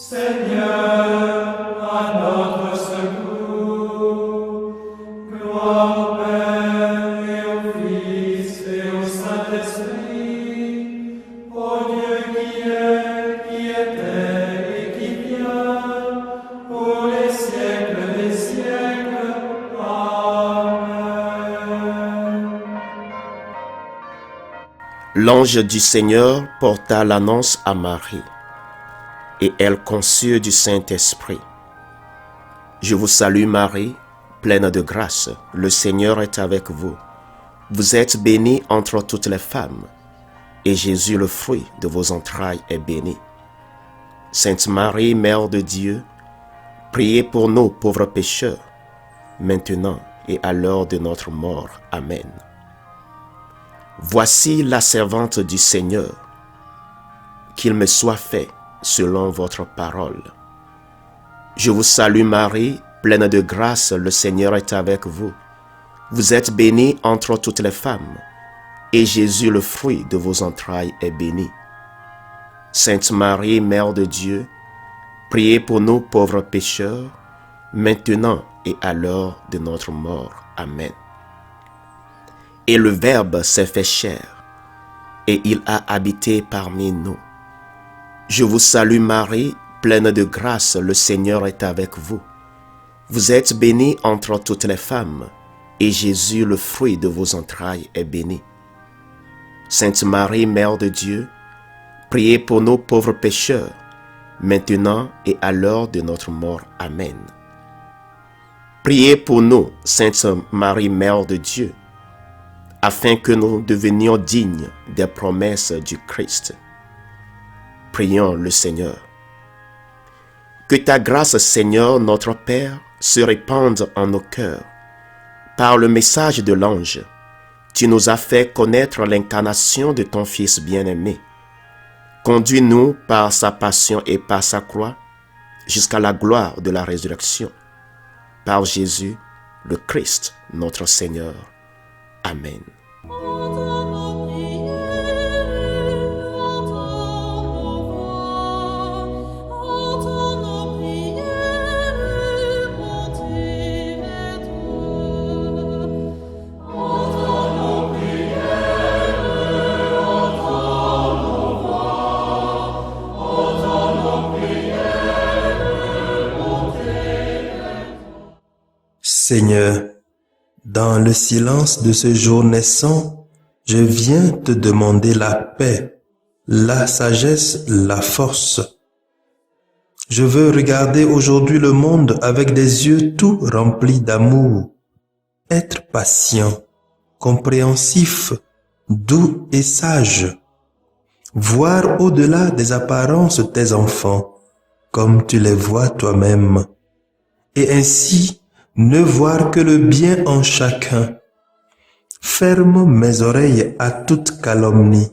Seigneur, à notre secours. Gloire au Père et au Fils et au Saint-Esprit, au Dieu qui est, qui était et qui vient, pour les siècles des siècles. Amen. L'ange du Seigneur porta l'annonce à Marie, et elle conçut du Saint-Esprit. Je vous salue Marie, pleine de grâce, le Seigneur est avec vous. Vous êtes bénie entre toutes les femmes, et Jésus, le fruit de vos entrailles, est béni. Sainte Marie, Mère de Dieu, priez pour nous pauvres pécheurs, maintenant et à l'heure de notre mort. Amen. Voici la servante du Seigneur, qu'il me soit fait selon votre parole. Je vous salue Marie, pleine de grâce, le Seigneur est avec vous. Vous êtes bénie entre toutes les femmes, et Jésus, le fruit de vos entrailles, est béni. Sainte Marie, Mère de Dieu, priez pour nous pauvres pécheurs, maintenant et à l'heure de notre mort. Amen. Et le Verbe s'est fait chair, et il a habité parmi nous. Je vous salue Marie, pleine de grâce, le Seigneur est avec vous. Vous êtes bénie entre toutes les femmes, et Jésus, le fruit de vos entrailles, est béni. Sainte Marie, Mère de Dieu, priez pour nous pauvres pécheurs, maintenant et à l'heure de notre mort. Amen. Priez pour nous, Sainte Marie, Mère de Dieu, afin que nous devenions dignes des promesses du Christ. Prions le Seigneur. Que ta grâce, Seigneur, notre Père, se répande en nos cœurs. Par le message de l'ange, tu nous as fait connaître l'incarnation de ton Fils bien-aimé. Conduis-nous par sa passion et par sa croix jusqu'à la gloire de la résurrection. Par Jésus, le Christ, notre Seigneur. Amen. Seigneur, dans le silence de ce jour naissant, je viens te demander la paix, la sagesse, la force. Je veux regarder aujourd'hui le monde avec des yeux tout remplis d'amour, être patient, compréhensif, doux et sage, voir au-delà des apparences tes enfants, comme tu les vois toi-même, et ainsi ne voir que le bien en chacun. Ferme mes oreilles à toute calomnie.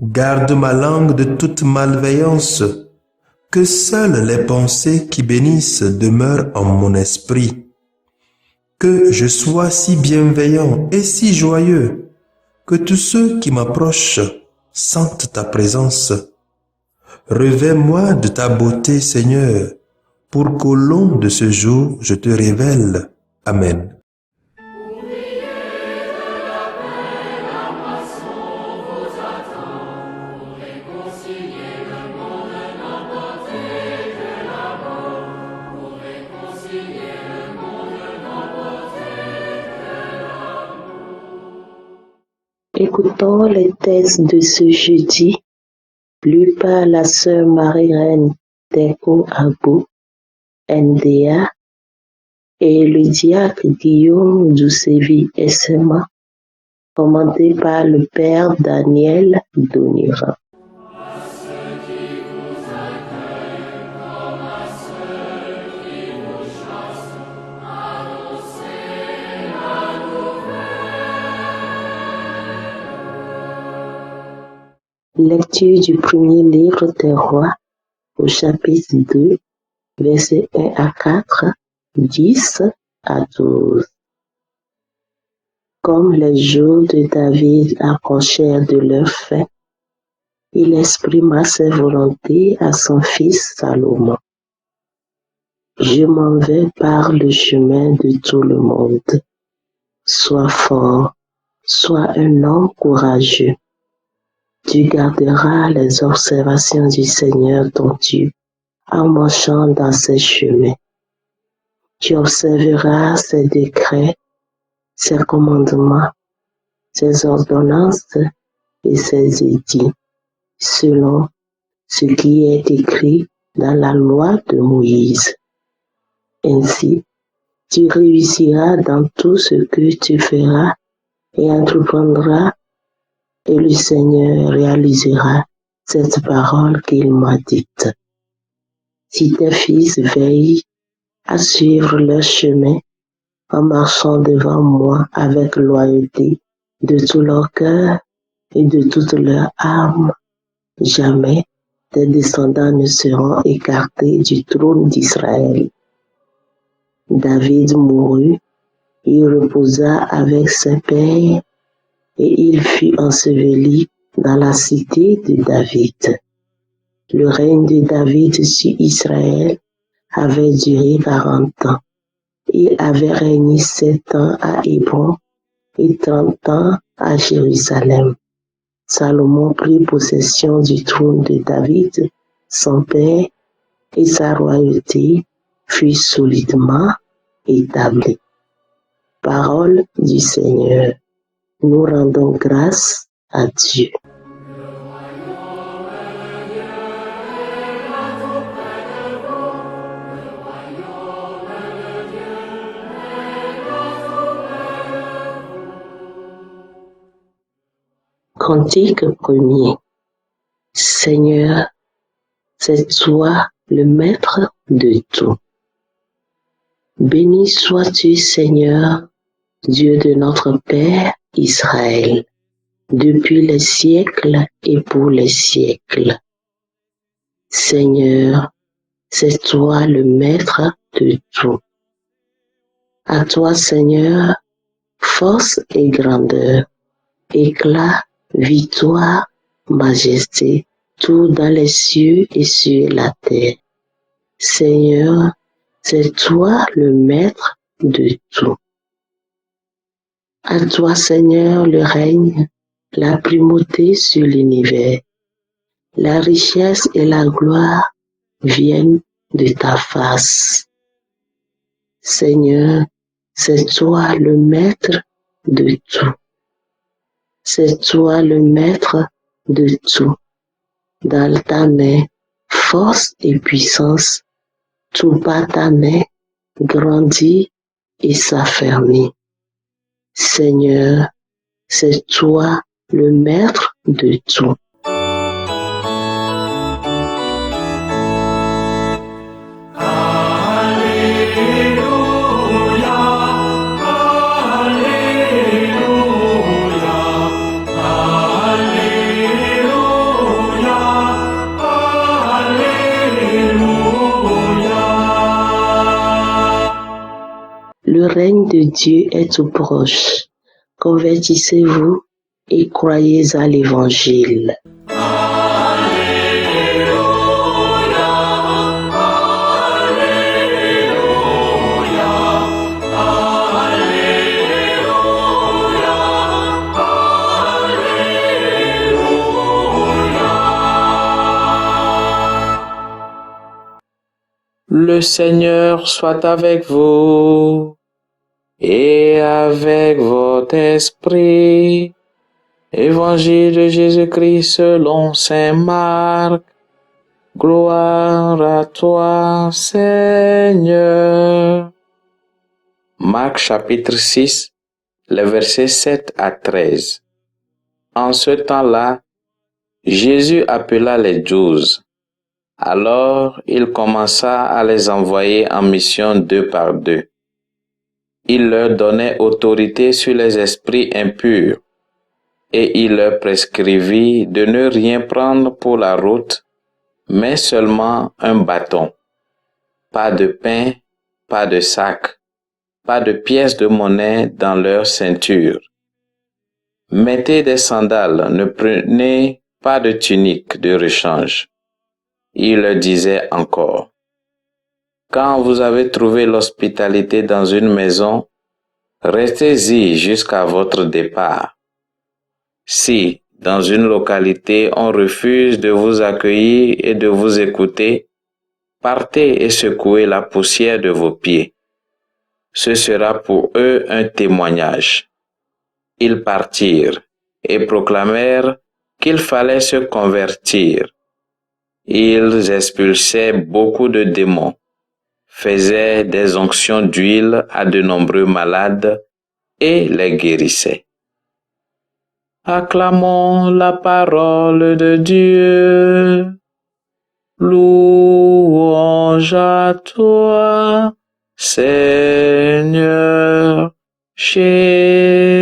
Garde ma langue de toute malveillance. Que seules les pensées qui bénissent demeurent en mon esprit. Que je sois si bienveillant et si joyeux, que tous ceux qui m'approchent sentent ta présence. Revêt-moi de ta beauté, Seigneur, pour qu'au long de ce jour, je te révèle. Amen. Écoutons les textes de ce jeudi, lus par la sœur Marie-Reine Teko Abou, NDA, et le diacre Guillaume Doucevi SMA, commenté par le père Daniel Doniran. Lecture du premier livre des rois, au chapitre 2, versets 1 à 4, 10 à 12. Comme les jours de David approchèrent de leur fin, il exprima ses volontés à son fils Salomon. Je m'en vais par le chemin de tout le monde. Sois fort, sois un homme courageux. Tu garderas les observations du Seigneur ton Dieu en marchant dans ses chemins. Tu observeras ses décrets, ses commandements, ses ordonnances et ses édits, selon ce qui est écrit dans la loi de Moïse. Ainsi, tu réussiras dans tout ce que tu feras et entreprendras, et le Seigneur réalisera cette parole qu'il m'a dite. Si tes fils veillent à suivre leur chemin en marchant devant moi avec loyauté de tout leur cœur et de toute leur âme, jamais tes descendants ne seront écartés du trône d'Israël. David mourut, il reposa avec ses pères et il fut enseveli dans la cité de David. Le règne de David sur Israël avait duré 40 ans. Il avait régné 7 ans à Hébron et 30 ans à Jérusalem. Salomon prit possession du trône de David, son père, et sa royauté fut solidement établie. Parole du Seigneur. Nous rendons grâce à Dieu. Cantique premier. Seigneur, c'est toi le maître de tout. Béni sois-tu, Seigneur, Dieu de notre Père Israël, depuis les siècles et pour les siècles. Seigneur, c'est toi le maître de tout. À toi, Seigneur, force et grandeur, éclat, victoire, majesté, tout dans les cieux et sur la terre. Seigneur, c'est toi le maître de tout. À toi, Seigneur, le règne, la primauté sur l'univers. La richesse et la gloire viennent de ta face. Seigneur, c'est toi le maître de tout. C'est toi le maître de tout. Dans ta main, force et puissance, tout par ta main grandit et s'affermit. Seigneur, c'est toi le maître de tout. Le règne de Dieu est tout proche. Convertissez-vous et croyez à l'Évangile. Le Seigneur soit avec vous et avec votre esprit. Évangile de Jésus-Christ selon saint Marc. Gloire à toi, Seigneur. Marc chapitre 6, les versets 7 à 13. En ce temps-là, Jésus appela les 12. Alors, il commença à les envoyer en mission 2 par 2. Il leur donnait autorité sur les esprits impurs et il leur prescrivit de ne rien prendre pour la route, mais seulement un bâton. Pas de pain, pas de sac, pas de pièces de monnaie dans leur ceinture. Mettez des sandales, ne prenez pas de tunique de rechange. Il leur disait encore, « Quand vous avez trouvé l'hospitalité dans une maison, restez-y jusqu'à votre départ. Si, dans une localité, on refuse de vous accueillir et de vous écouter, partez et secouez la poussière de vos pieds. Ce sera pour eux un témoignage. » Ils partirent et proclamèrent qu'il fallait se convertir. Ils expulsaient beaucoup de démons, faisaient des onctions d'huile à de nombreux malades et les guérissaient. Acclamons la parole de Dieu. Louange à toi, Seigneur Jésus.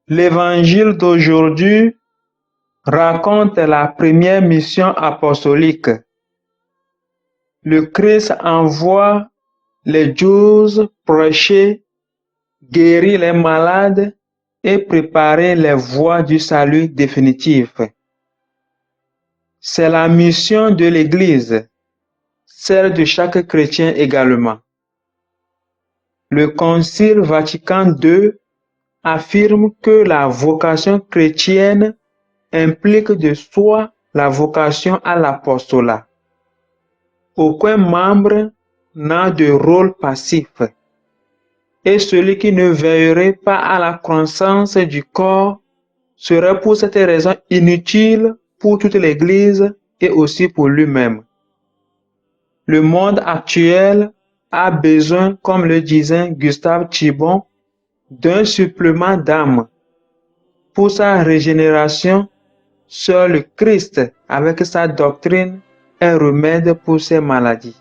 L'évangile d'aujourd'hui raconte la première mission apostolique. Le Christ envoie les 12 prêcher, guérir les malades et préparer les voies du salut définitif. C'est la mission de l'Église, celle de chaque chrétien également. Le Concile Vatican II affirme que la vocation chrétienne implique de soi la vocation à l'apostolat. Aucun membre n'a de rôle passif, et celui qui ne veillerait pas à la croissance du corps serait pour cette raison inutile pour toute l'Église et aussi pour lui-même. Le monde actuel a besoin, comme le disait Gustave Thibon, d'un supplément d'âme. Pour sa régénération, seul le Christ, avec sa doctrine, est remède pour ses maladies.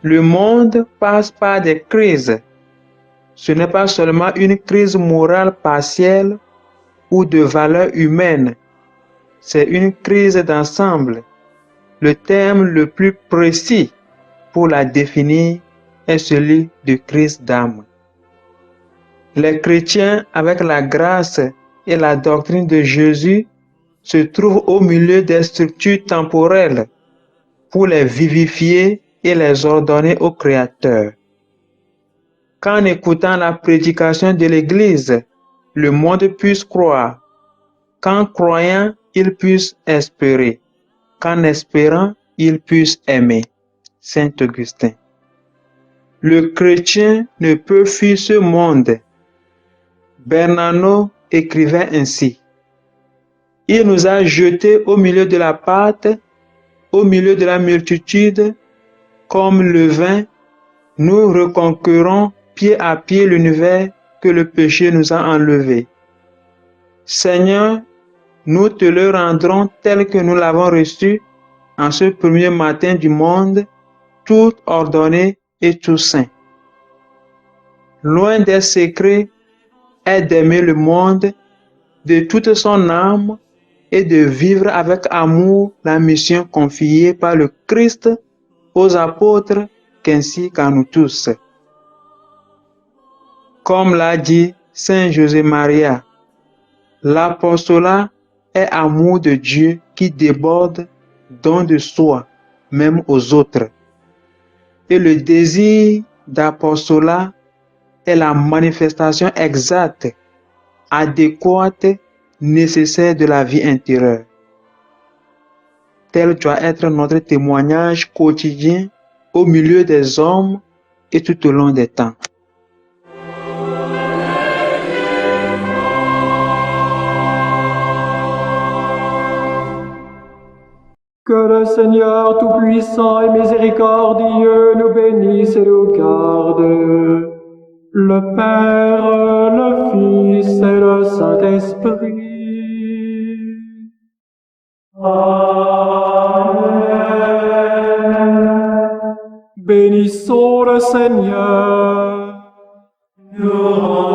Le monde passe par des crises. Ce n'est pas seulement une crise morale partielle ou de valeur humaine, c'est une crise d'ensemble. Le terme le plus précis pour la définir est celui de crise d'âme. Les chrétiens, avec la grâce et la doctrine de Jésus, se trouvent au milieu des structures temporelles pour les vivifier et les ordonner au Créateur. Qu'en écoutant la prédication de l'Église, le monde puisse croire, qu'en croyant, il puisse espérer, qu'en espérant, il puisse aimer. Saint Augustin. Le chrétien ne peut fuir ce monde. Bernano écrivait ainsi: Il nous a jetés au milieu de la pâte, au milieu de la multitude, comme le vin, nous reconquérons pied à pied l'univers que le péché nous a enlevé. Seigneur, nous te le rendrons tel que nous l'avons reçu en ce premier matin du monde, tout ordonné et tout saint. Loin des secrets est d'aimer le monde de toute son âme et de vivre avec amour la mission confiée par le Christ aux apôtres qu'ainsi qu'à nous tous. Comme l'a dit Saint José Maria, l'apostolat est amour de Dieu qui déborde don de soi, même aux autres. Et le désir d'apostolat est la manifestation exacte, adéquate, nécessaire de la vie intérieure. Tel doit être notre témoignage quotidien au milieu des hommes et tout au long des temps. le Seigneur Tout-Puissant et Miséricordieux nous bénisse et nous garde. Le Père, le Fils et le Saint-Esprit. Amen. Bénissons le Seigneur. Nous